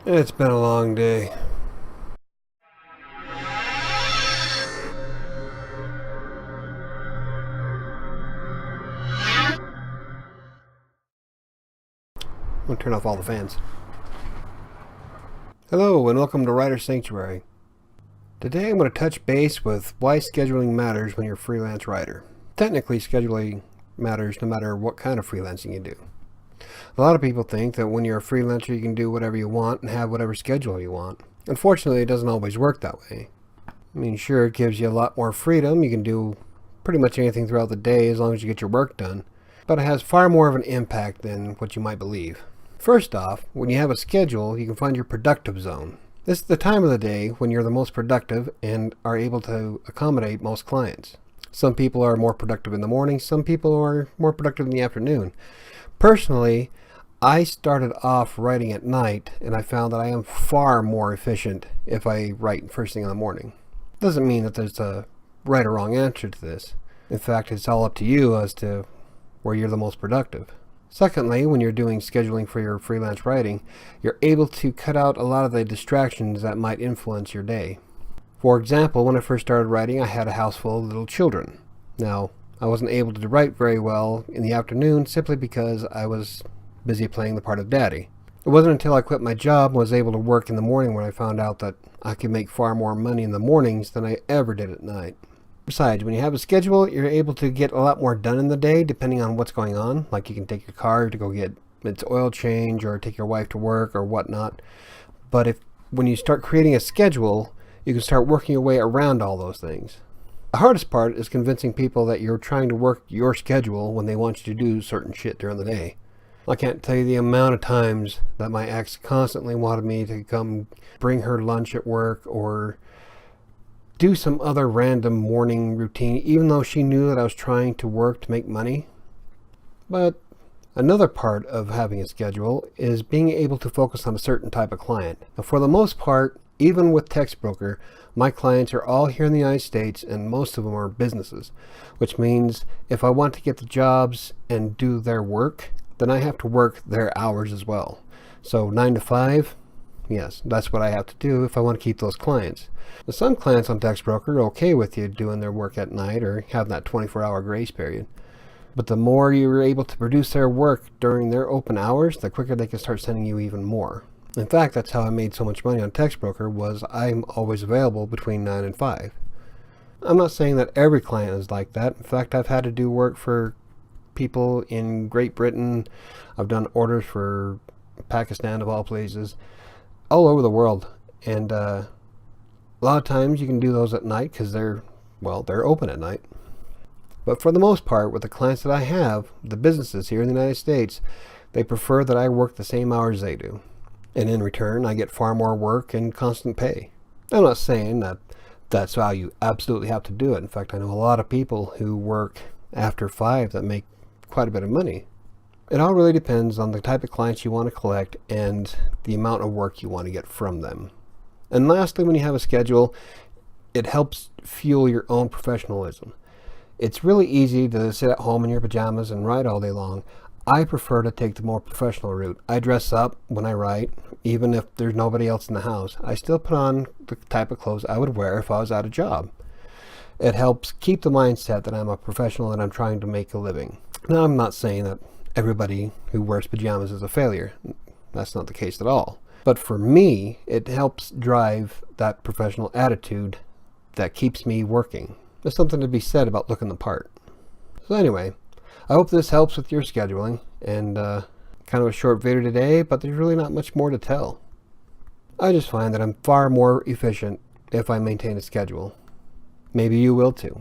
It's been a long day. I'm gonna turn off all the fans. Hello and welcome to Writer Sanctuary. Today I'm going to touch base with why scheduling matters when you're a freelance writer. Technically, scheduling matters no matter what kind of freelancing you do. A lot of people think that when you're a freelancer you can do whatever you want and have whatever schedule you want. Unfortunately, it doesn't always work that way. I mean, sure, it gives you a lot more freedom. You can do pretty much anything throughout the day as long as you get your work done. But it has far more of an impact than what you might believe. First off, when you have a schedule, you can find your productive zone. This is the time of the day when you're the most productive and are able to accommodate most clients. Some people are more productive in the morning, some people are more productive in the afternoon. Personally, I started off writing at night and I found that I am far more efficient if I write first thing in the morning. Doesn't mean that there's a right or wrong answer to this. In fact, it's all up to you as to where you're the most productive. Secondly, when you're doing scheduling for your freelance writing, you're able to cut out a lot of the distractions that might influence your day. For example, when I first started writing, I had a house full of little children. Now, I wasn't able to write very well in the afternoon simply because I was busy playing the part of daddy. It wasn't until I quit my job and was able to work in the morning when I found out that I could make far more money in the mornings than I ever did at night. Besides, when you have a schedule, you're able to get a lot more done in the day depending on what's going on. Like you can take your car to go get its oil change or take your wife to work or whatnot. But when you start creating a schedule, you can start working your way around all those things. The hardest part is convincing people that you're trying to work your schedule when they want you to do certain shit during the day. I can't tell you the amount of times that my ex constantly wanted me to come bring her lunch at work or do some other random morning routine, even though she knew that I was trying to work to make money. But another part of having a schedule is being able to focus on a certain type of client. Now, for the most part, even with TextBroker, my clients are all here in the United States and most of them are businesses, which means if I want to get the jobs and do their work, then I have to work their hours as well. So 9 to 5, yes, that's what I have to do if I want to keep those clients. Now, some clients on TextBroker are okay with you doing their work at night or having that 24-hour grace period. But the more you're able to produce their work during their open hours, the quicker they can start sending you even more. In fact, that's how I made so much money on TextBroker, was I'm always available between 9 and 5. I'm not saying that every client is like that. In fact, I've had to do work for people in Great Britain. I've done orders for Pakistan, of all places, all over the world. And a lot of times you can do those at night because they're open at night. But for the most part, with the clients that I have, the businesses here in the United States, they prefer that I work the same hours they do. And in return, I get far more work and constant pay. I'm not saying that that's how you absolutely have to do it. In fact, I know a lot of people who work after 5 that make quite a bit of money. It all really depends on the type of clients you want to collect and the amount of work you want to get from them. And lastly, when you have a schedule, it helps fuel your own professionalism. It's really easy to sit at home in your pajamas and write all day long. I prefer to take the more professional route. I dress up when I write, even if there's nobody else in the house. I still put on the type of clothes I would wear if I was at a job. It helps keep the mindset that I'm a professional and I'm trying to make a living. Now, I'm not saying that everybody who wears pajamas is a failure. That's not the case at all. But for me, it helps drive that professional attitude that keeps me working. There's something to be said about looking the part. So anyway, I hope this helps with your scheduling, and kind of a short video today, but there's really not much more to tell. I just find that I'm far more efficient if I maintain a schedule. Maybe you will too.